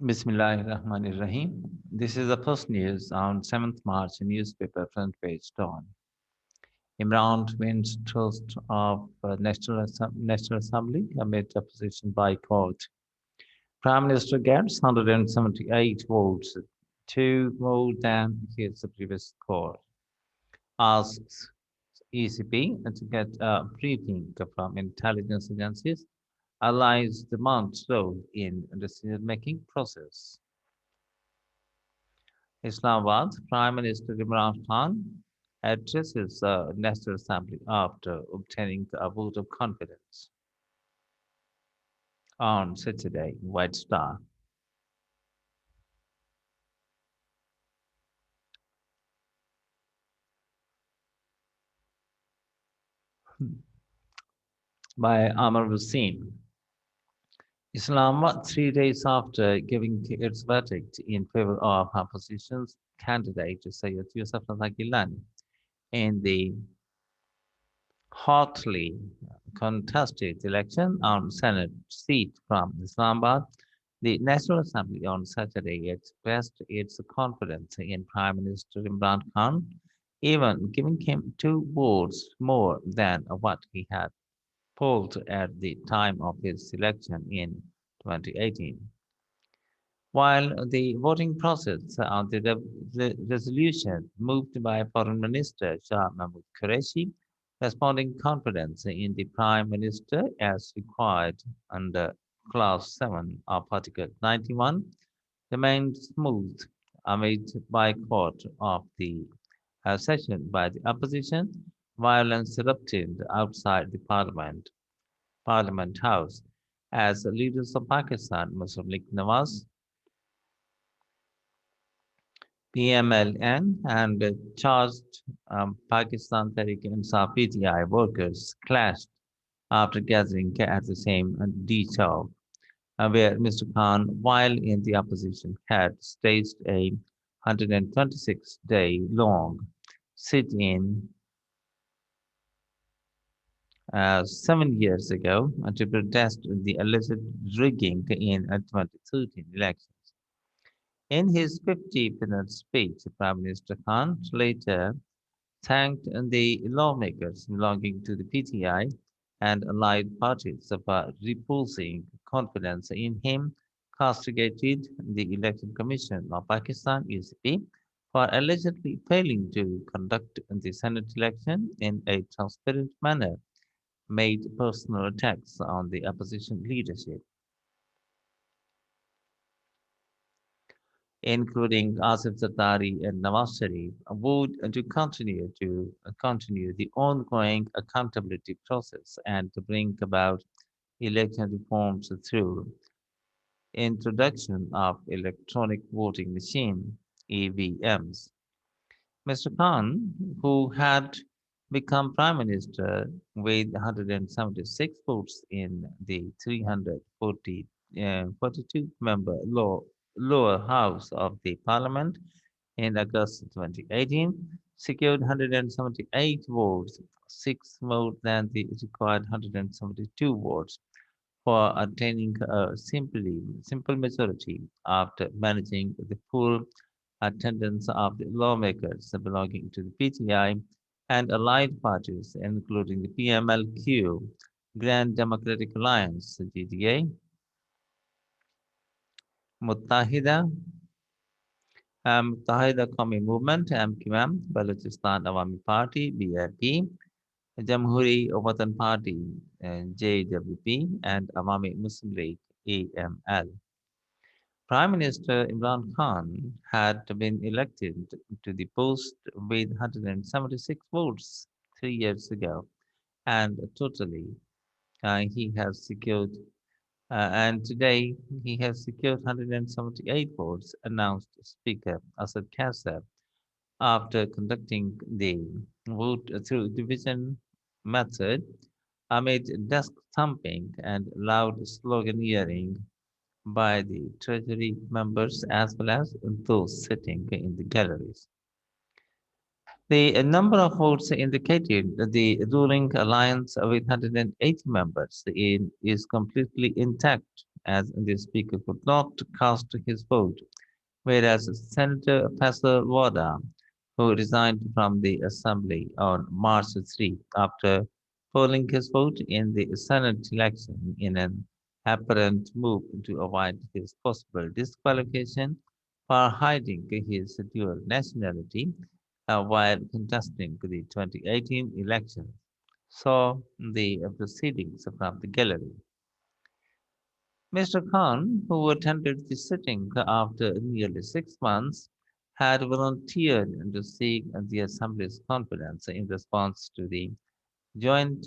Bismillahirrahmanirrahim. This is the first news on 7th March newspaper front page dawn. Imran wins trust of National Assembly amid opposition boycott. Prime Minister gets 178 votes, two more than his previous score. Asks ECB to get a briefing from intelligence agencies. Allies demand role in decision-making process. Islamabad Prime Minister Imran Khan addresses the National Assembly after obtaining a vote of confidence on Saturday. White Star. By Amr Hussein. Islamabad, 3 days after giving its verdict in favor of opposition's candidate Sayyid Yusuf Razak in the hotly contested election on Senate seat from Islamabad, the National Assembly on Saturday expressed its confidence in Prime Minister Imran Khan, even giving him two votes more than what he had polled at the time of his selection in 2018. While the voting process on the resolution moved by Foreign Minister Shah Mahmood Qureshi, responding confidence in the Prime Minister as required under Clause 7 of Article 91, remained smooth amid boycott of the session by the opposition. Violence erupted outside the Parliament House as leaders of Pakistan, Muslim League Nawaz, PMLN and charged Pakistan Tehreek-e-Insaf PTI workers clashed after gathering at the same detail, where Mr. Khan, while in the opposition, had staged a 126-day-long sit-in 7 years ago to protest the alleged rigging in 2013 elections. In his 50-minute speech, Prime Minister Khan later thanked the lawmakers belonging to the PTI and allied parties for reposing confidence in him, castigated the Election Commission of Pakistan (ECP) for allegedly failing to conduct the Senate election in a transparent manner, made personal attacks on the opposition leadership, including Asif Zardari and Nawaz Sharif, would to continue the ongoing accountability process and to bring about election reforms through introduction of electronic voting machine (EVMs). Mr. Khan, who had become prime minister with 176 votes in the 342-member lower house of the parliament in August 2018, secured 178 votes, six more than the required 172 votes for attaining a simple majority after managing the full attendance of the lawmakers belonging to the PTI and allied parties, including the PMLQ, Grand Democratic Alliance, GDA, Muttahida, Muttahida Qawmi Movement, MQM, Balochistan Awami Party, BAP, Jamhuri Watan Party, JWP, and Awami Muslim League, AML. Prime Minister Imran Khan had been elected to the post with 176 votes 3 years ago, and totally he has secured, and today he has secured 178 votes, announced Speaker Asad Kasser after conducting the vote through division method amid desk thumping and loud sloganeering by the Treasury members as well as those sitting in the galleries. The number of votes indicated that the ruling alliance with 180 members is completely intact as the Speaker could not cast his vote, whereas Senator Passer who resigned from the Assembly on March 3 after polling his vote in the Senate election in an apparent move to avoid his possible disqualification for hiding his dual nationality while contesting the 2018 election, saw the proceedings from the gallery. Mr. Khan, who attended the sitting after nearly 6 months, had volunteered to seek the Assembly's confidence in response to the joint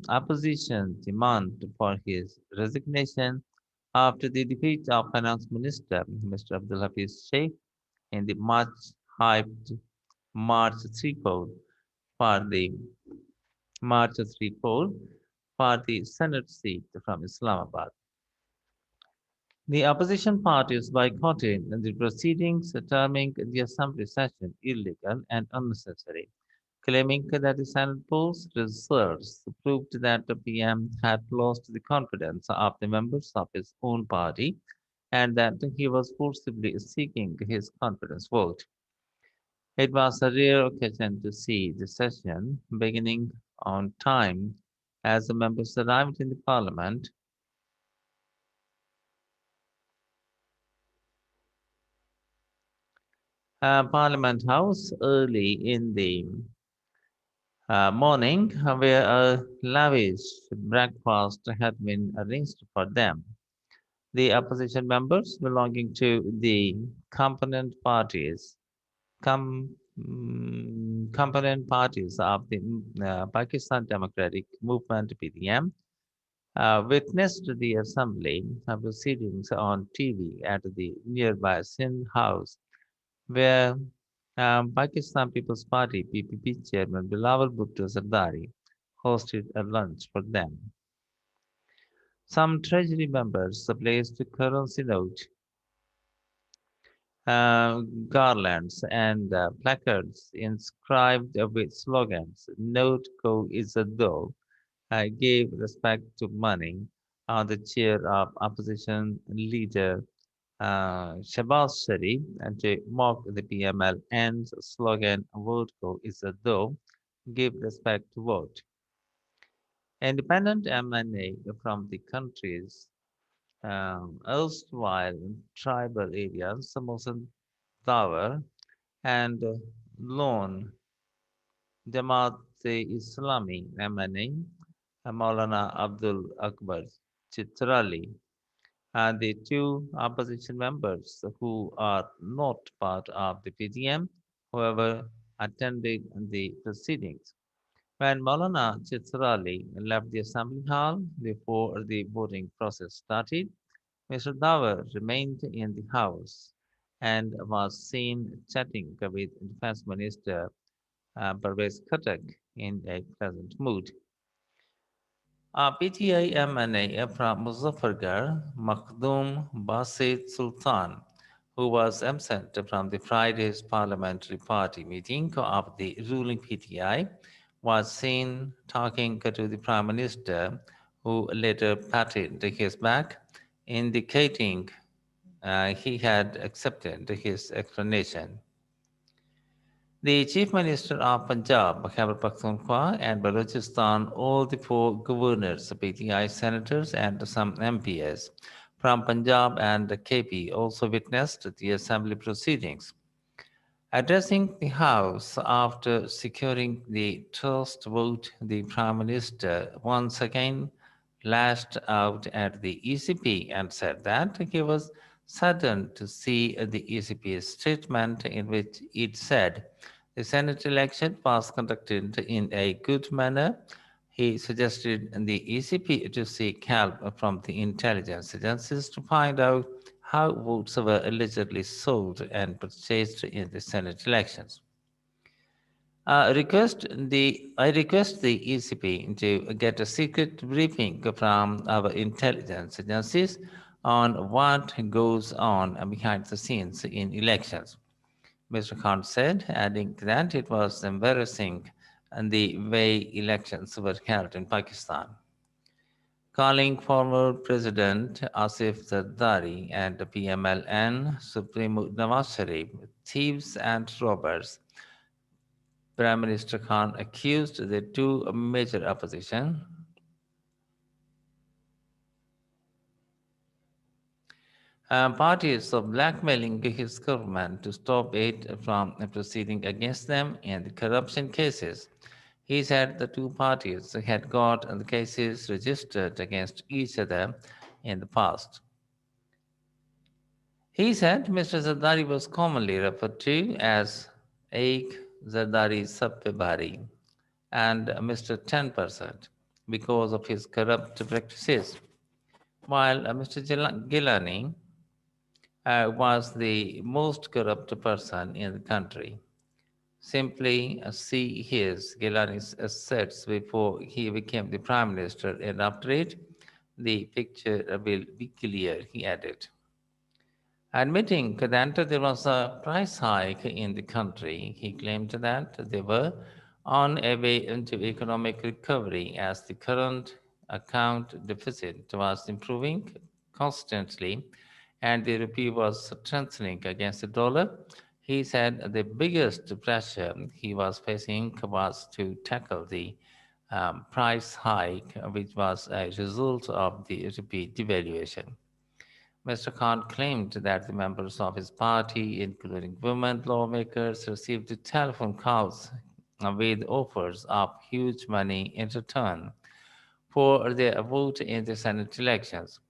opposition demand for his resignation after the defeat of Finance Minister Mr. Abdul Hafiz Sheikh in the much hyped March 3 poll for the March 3 poll for the Senate seat from Islamabad. The opposition parties boycotted the proceedings, terming the assembly session illegal and unnecessary, claiming that the Senate polls results proved that the PM had lost the confidence of the members of his own party and that he was forcibly seeking his confidence vote. It was a rare occasion to see the session beginning on time as the members arrived in the parliament. Parliament House early in the morning, where a lavish breakfast had been arranged for them. The opposition members belonging to the component parties, component parties of the Pakistan Democratic Movement (PDM) witnessed the assembly proceedings on TV at the nearby Sindh House where Pakistan People's Party (PPP) chairman Bilawal Bhutto Zardari hosted a lunch for them. Some treasury members placed currency note, garlands, and placards inscribed with slogans "Note Ko Izzat Do," gave respect to money on the chair of opposition leader Shahbaz Sharif and to mock the PML ends slogan "Vote Ko Izzat Do," give respect to vote. Independent MNA from the country's erstwhile tribal areas, Samosan Tower and Lone Jamaat-e-Islami MNA, Maulana Abdul Akbar Chitrali, and the two opposition members who are not part of the PGM, however, attended the proceedings. When Maulana Chitrali left the assembly hall before the voting process started, Mr. Dawar remained in the house and was seen chatting with Defense Minister Parvez Khattak in a pleasant mood. PTI MNA from Muzaffargarh, Makhdoom Basit Sultan, who was absent from the Friday's parliamentary party meeting of the ruling PTI, was seen talking to the Prime Minister, who later patted his back, indicating he had accepted his explanation. The Chief Minister of Punjab, Khyber Pakhtunkhwa, and Balochistan, all the four governors, PTI senators, and some MPs from Punjab and KP also witnessed the assembly proceedings. Addressing the House after securing the trust vote, the Prime Minister once again lashed out at the ECP and said that he was saddened to see the ECP's statement in which it said the Senate election was conducted in a good manner. He suggested the ECP to seek help from the intelligence agencies to find out how votes were allegedly sold and purchased in the Senate elections. I request the ECP to get a secret briefing from our intelligence agencies on what goes on behind the scenes in elections. Mr. Khan said, adding that it was embarrassing and the way elections were held in Pakistan. calling former President Asif Zardari and PMLN Supremo Nawaz Sharif thieves and robbers. Prime Minister Khan accused the two major opposition parties of blackmailing his government to stop it from proceeding against them in the corruption cases. He said the two parties had got the cases registered against each other in the past. He said Mr. Zardari was commonly referred to as Ek Zardari Sab Pe Bhari and Mr. 10% because of his corrupt practices, while Mr. Gilani was the most corrupt person in the country. Simply see his Gilani's assets before he became the prime minister, and after it, the picture will be clear, he added. Admitting that there was a price hike in the country, he claimed that they were on a way into economic recovery as the current account deficit was improving constantly and the rupee was strengthening against the dollar. He said the biggest pressure he was facing was to tackle the price hike, which was a result of the rupee devaluation. Mr. Khan claimed that the members of his party, including women lawmakers, received telephone calls with offers of huge money in return for their vote in the Senate elections.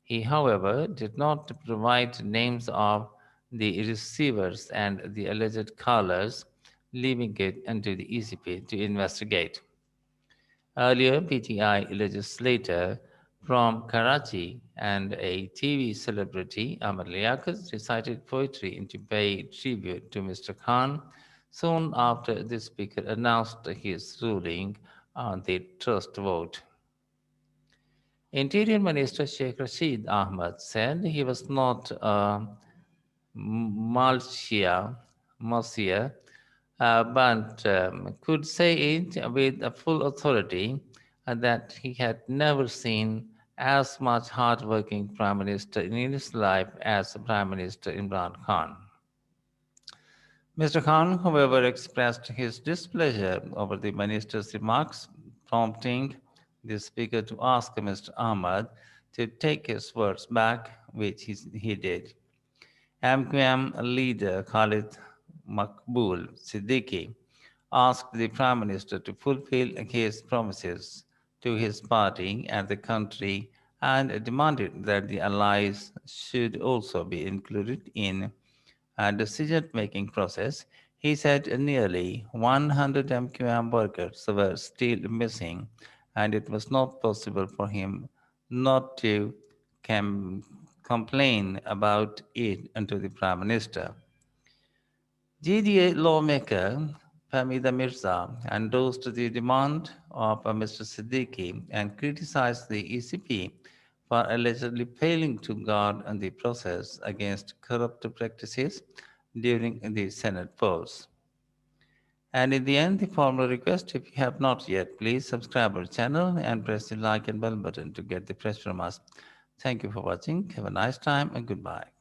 He, however, did not provide names of the receivers and the alleged callers, leaving it unto the ECP to investigate. Earlier, PTI legislator from Karachi and a TV celebrity, Amar Liaquat, recited poetry to pay tribute to Mr. Khan soon after the speaker announced his ruling on the trust vote. Interior Minister Sheikh Rashid Ahmad said he was not a Malsia, but could say it with a full authority that he had never seen as much hard-working prime minister in his life as Prime Minister Imran Khan. Mr. Khan, however, expressed his displeasure over the minister's remarks, prompting the speaker to ask Mr. Ahmad to take his words back, which he did. MQM leader Khalid Makbul Siddiqui asked the Prime Minister to fulfill his promises to his party and the country and demanded that the allies should also be included in a decision-making process. He said nearly 100 MQM workers were still missing, and it was not possible for him not to complain about it to the Prime Minister. GDA lawmaker Famida Mirza endorsed the demand of Mr. Siddiqui and criticized the ECP for allegedly failing to guard the process against corrupt practices during the Senate polls. And in the end, the formal request, if you have not yet, please subscribe our channel and press the like and bell button to get the fresh from us. Thank you for watching. Have a nice time and goodbye.